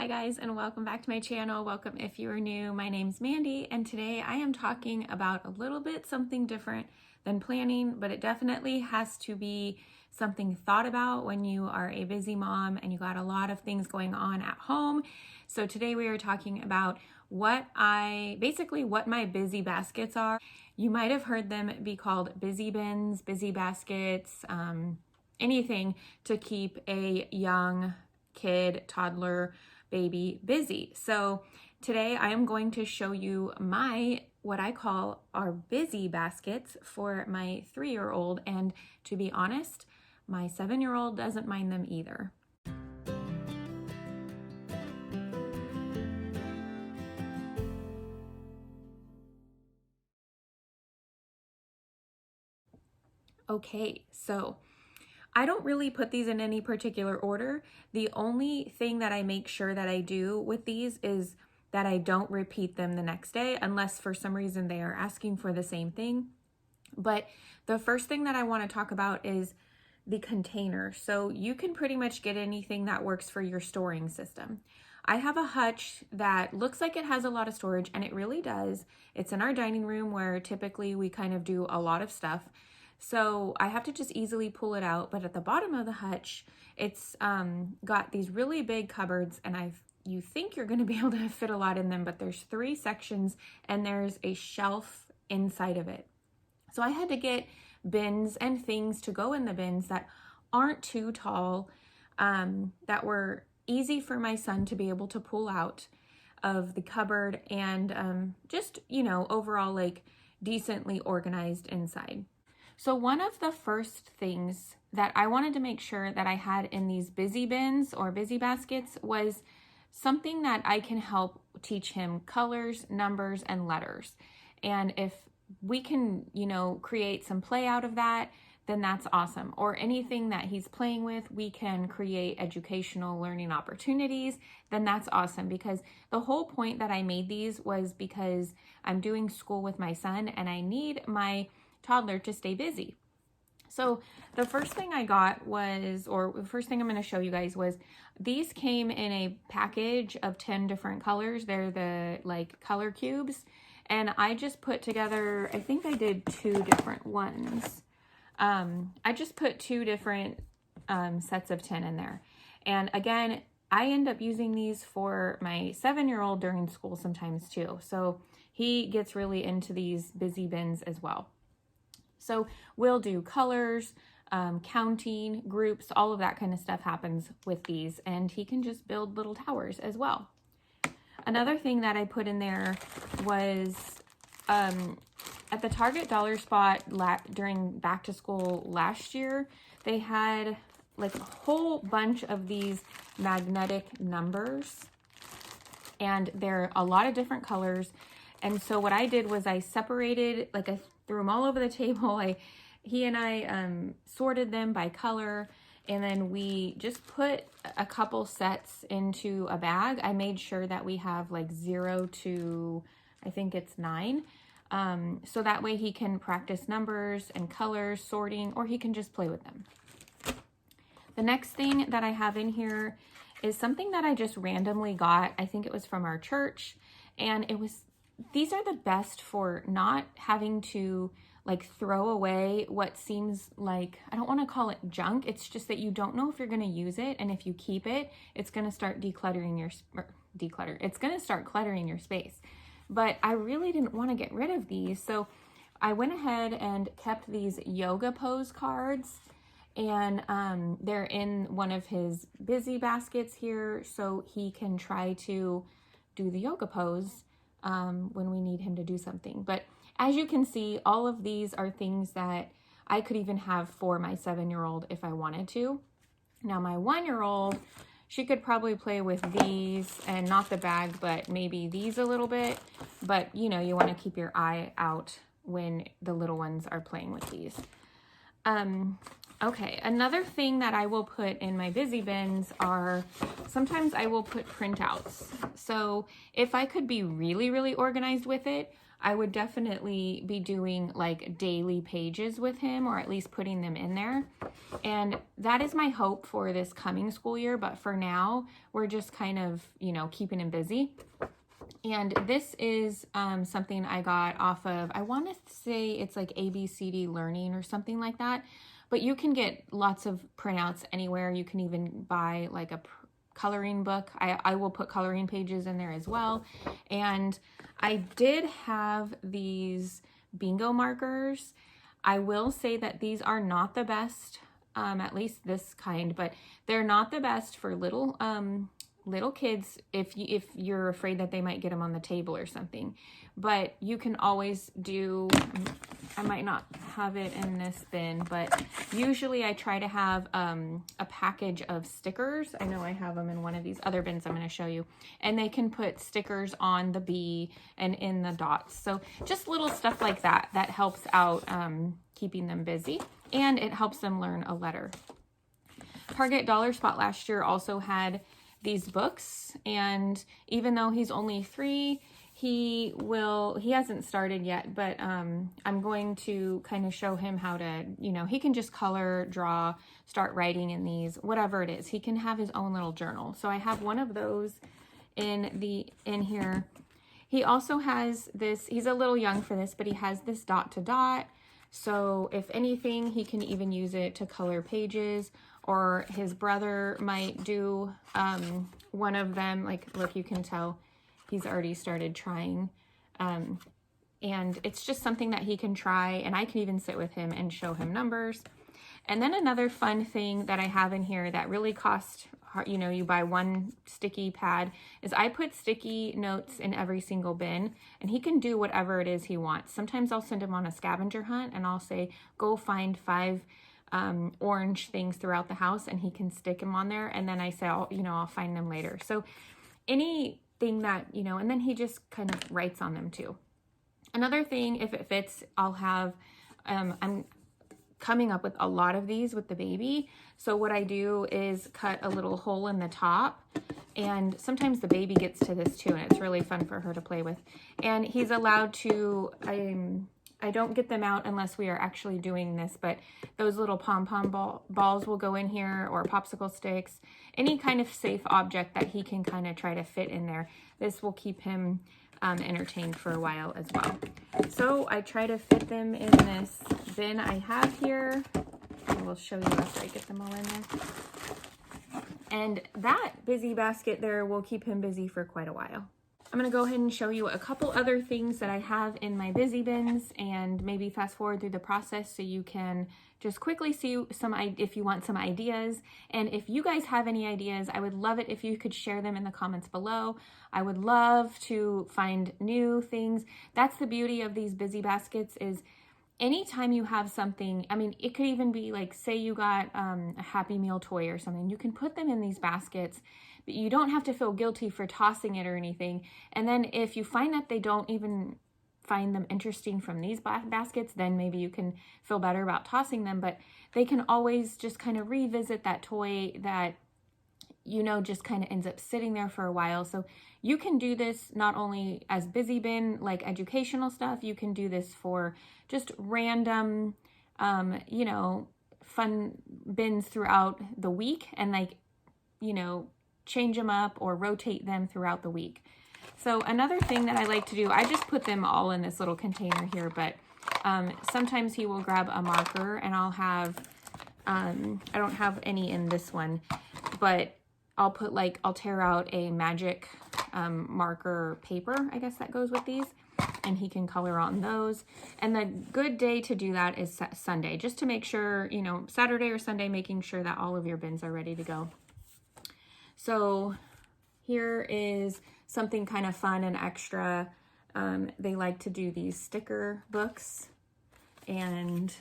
Hi guys, and welcome back to my channel. Welcome if you are new. My name's Mandy, and today I am talking about a little bit something different than planning, but it definitely has to be something thought about when you are a busy mom and you got a lot of things going on at home. So today we are talking about what my busy baskets are. You might have heard them be called busy bins, busy baskets, anything to keep a young kid, toddler, baby busy. So today I am going to show you what I call our busy baskets for my 3-year-old, and to be honest, my 7-year-old doesn't mind them either. Okay, so I don't really put these in any particular order. The only thing that I make sure that I do with these is that I don't repeat them the next day unless for some reason they are asking for the same thing. But the first thing that I want to talk about is the container. So you can pretty much get anything that works for your storing system. I have a hutch that looks like it has a lot of storage, and it really does. It's in our dining room where typically we kind of do a lot of stuff. So I have to just easily pull it out. But at the bottom of the hutch, it's got these really big cupboards, and you think you're going to be able to fit a lot in them, but there's 3 sections and there's a shelf inside of it. So I had to get bins and things to go in the bins that aren't too tall, that were easy for my son to be able to pull out of the cupboard, and just, overall like decently organized inside. So one of the first things that I wanted to make sure that I had in these busy bins or busy baskets was something that I can help teach him colors, numbers, and letters. And if we can, create some play out of that, then that's awesome. Or anything that he's playing with, we can create educational learning opportunities, then that's awesome. Because the whole point that I made these was because I'm doing school with my son and I need my toddler to stay busy. So the first thing I got the first thing I'm going to show you guys was these came in a package of 10 different colors. They're the color cubes. And I just put together, I think I did 2 different ones. I just put 2 different sets of 10 in there. And again, I end up using these for my 7-year-old during school sometimes too. So he gets really into these busy bins as well. So we'll do colors, counting, groups, all of that kind of stuff happens with these. And he can just build little towers as well. Another thing that I put in there was at the Target dollar spot during back to school last year, they had like a whole bunch of these magnetic numbers, and they're a lot of different colors. And so what I did was I separated, I threw them all over the table. He and I sorted them by color, and then we just put a couple sets into a bag. I made sure that we have 0 to, I think it's 9. So that way he can practice numbers and colors, sorting, or he can just play with them. The next thing that I have in here is something that I just randomly got. I think it was from our church, and these are the best for not having to throw away what seems like, I don't want to call it junk. It's just that you don't know if you're going to use it. And if you keep it, it's going to start it's going to start cluttering your space. But I really didn't want to get rid of these. So I went ahead and kept these yoga pose cards, and they're in one of his busy baskets here. So he can try to do the yoga pose when we need him to do something. But as you can see, all of these are things that I could even have for my 7-year-old if I wanted to. Now my 1-year-old, she could probably play with these, and not the bag, but maybe these a little bit. But you want to keep your eye out when the little ones are playing with these. Okay, another thing that I will put in my busy bins are, sometimes I will put printouts. So if I could be really, really organized with it, I would definitely be doing like daily pages with him, or at least putting them in there. And that is my hope for this coming school year. But for now, we're just kind of, you know, keeping him busy. And this is something I got off of, I want to say it's like ABCD Learning or something like that. But you can get lots of printouts anywhere. You can even buy like a coloring book. I will put coloring pages in there as well. And I did have these bingo markers. I will say that these are not the best, at least this kind, but they're not the best for little kids if you're afraid that they might get them on the table or something. But you can always do, I might not have it in this bin, but usually I try to have a package of stickers. I know I have them in one of these other bins I'm going to show you. And they can put stickers on the bee and in the dots. So just little stuff like that helps out keeping them busy, and it helps them learn a letter. Target Dollar Spot last year also had these books, and even though he's only 3, he hasn't started yet, but I'm going to kind of show him how to, you know, he can just color, draw, start writing in these, whatever it is. He can have his own little journal. So I have one of those in here. He also has this, he's a little young for this, but he has this dot to dot. So if anything, he can even use it to color pages, or his brother might do one of them. Like, look, you can tell he's already started trying. And it's just something that he can try, and I can even sit with him and show him numbers. And then another fun thing that I have in here that really costs, you know, you buy one sticky pad, is I put sticky notes in every single bin, and he can do whatever it is he wants. Sometimes I'll send him on a scavenger hunt, and I'll say, go find 5 orange things throughout the house, and he can stick them on there. And then I say, I'll find them later. So anything that, you know, and then he just kind of writes on them too. Another thing, if it fits, I'll have, I'm coming up with a lot of these with the baby. So what I do is cut a little hole in the top, and sometimes the baby gets to this too, and it's really fun for her to play with. And he's allowed to, I don't get them out unless we are actually doing this, but those little pom-pom balls will go in here, or popsicle sticks, any kind of safe object that he can kind of try to fit in there. This will keep him entertained for a while as well. So I try to fit them in this bin I have here. I will show you after I get them all in there. And that busy basket there will keep him busy for quite a while. I'm going to go ahead and show you a couple other things that I have in my busy bins, and maybe fast forward through the process so you can just quickly see if you want some ideas. And if you guys have any ideas, I would love it if you could share them in the comments below. I would love to find new things. That's the beauty of these busy baskets, is anytime you have something, I mean, it could even be like, say you got a Happy Meal toy or something, you can put them in these baskets, but you don't have to feel guilty for tossing it or anything. And then if you find that they don't even find them interesting from these baskets, then maybe you can feel better about tossing them. But they can always just kind of revisit that toy that, you know, just kind of ends up sitting there for a while. So you can do this not only as busy bin, like educational stuff, you can do this for just random, you know, fun bins throughout the week, and like, you know, change them up or rotate them throughout the week. So another thing that I like to do, I just put them all in this little container here, but sometimes he will grab a marker, and I'll have, I don't have any in this one, but I'll put I'll tear out a magic marker paper, I guess that goes with these, and he can color on those. And the good day to do that is Sunday, just to make sure, you know, Saturday or Sunday, making sure that all of your bins are ready to go. So here is something kind of fun and extra. They like to do these sticker books, and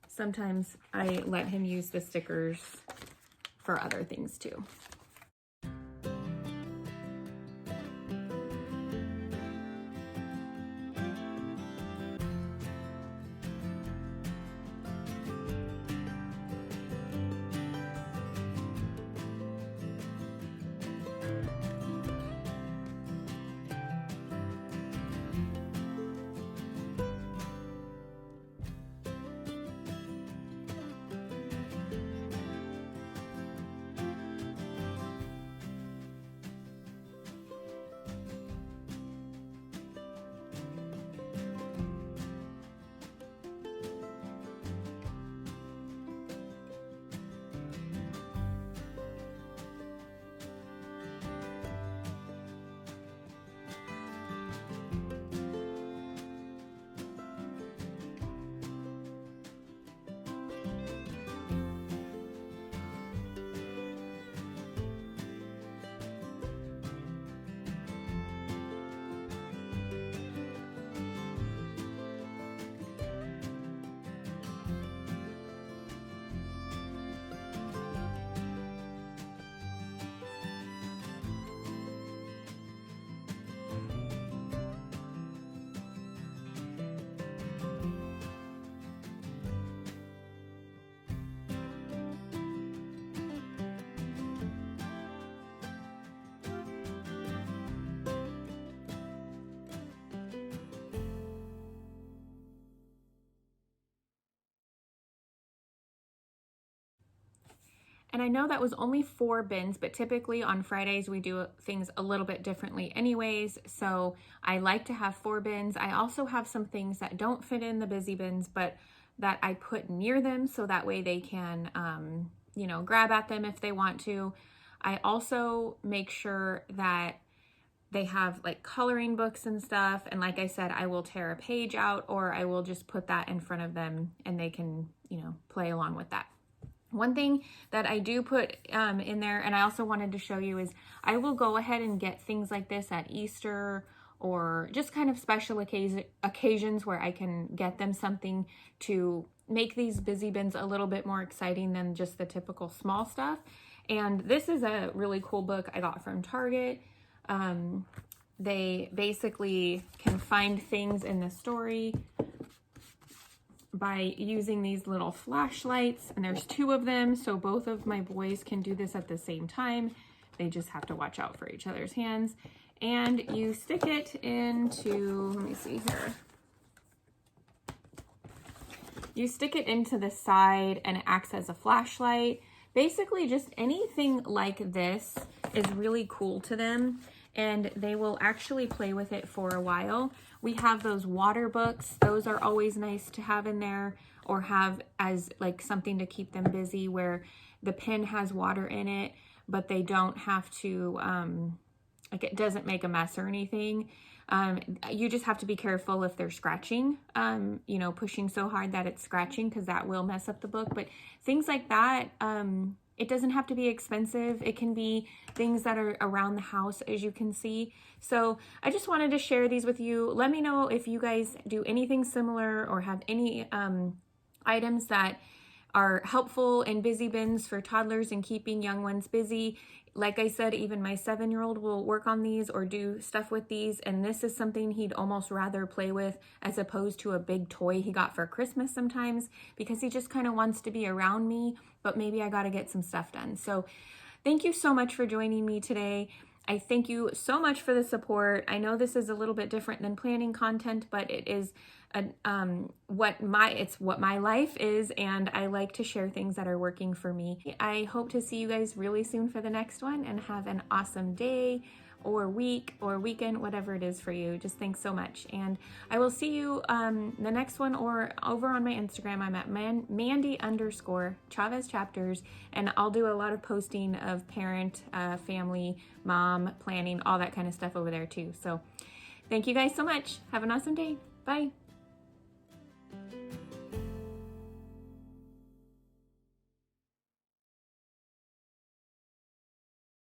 sometimes I let him use the stickers for other things too. And I know that was only 4 bins, but typically on Fridays we do things a little bit differently anyways. So I like to have 4 bins. I also have some things that don't fit in the busy bins, but that I put near them so that way they can, you know, grab at them if they want to. I also make sure that they have like coloring books and stuff. And like I said, I will tear a page out, or I will just put that in front of them and they can, you know, play along with that. One thing that I do put in there, and I also wanted to show you, is I will go ahead and get things like this at Easter or just kind of special occasions where I can get them something to make these busy bins a little bit more exciting than just the typical small stuff. And this is a really cool book I got from Target. They basically can find things in the story by using these little flashlights, and there's 2 of them, so both of my boys can do this at the same time. They just have to watch out for each other's hands. And you stick it into, let me see here. You stick it into the side and it acts as a flashlight. Basically just anything like this is really cool to them, and they will actually play with it for a while. We have those water books. Those are always nice to have in there, or have as like something to keep them busy, where the pen has water in it, but they don't have to, like it doesn't make a mess or anything. You just have to be careful if they're scratching, you know, pushing so hard that it's scratching, because that will mess up the book. But things like that, it doesn't have to be expensive. It can be things that are around the house, as you can see. So I just wanted to share these with you. Let me know if you guys do anything similar or have any items that are helpful in busy bins for toddlers and keeping young ones busy. Like I said, even my 7-year-old will work on these or do stuff with these, and this is something he'd almost rather play with as opposed to a big toy he got for Christmas sometimes, because he just kind of wants to be around me, but maybe I got to get some stuff done. So thank you so much for joining me today. I thank you so much for the support. I know this is a little bit different than planning content, but it is what my life is, and I like to share things that are working for me. I hope to see you guys really soon for the next one, and have an awesome day or week or weekend, whatever it is for you. Just thanks so much, and I will see you the next one, or over on my Instagram. I'm at Mandy_Chavez Chapters, and I'll do a lot of posting of parent, family, mom planning, all that kind of stuff over there too. So thank you guys so much. Have an awesome day. Bye.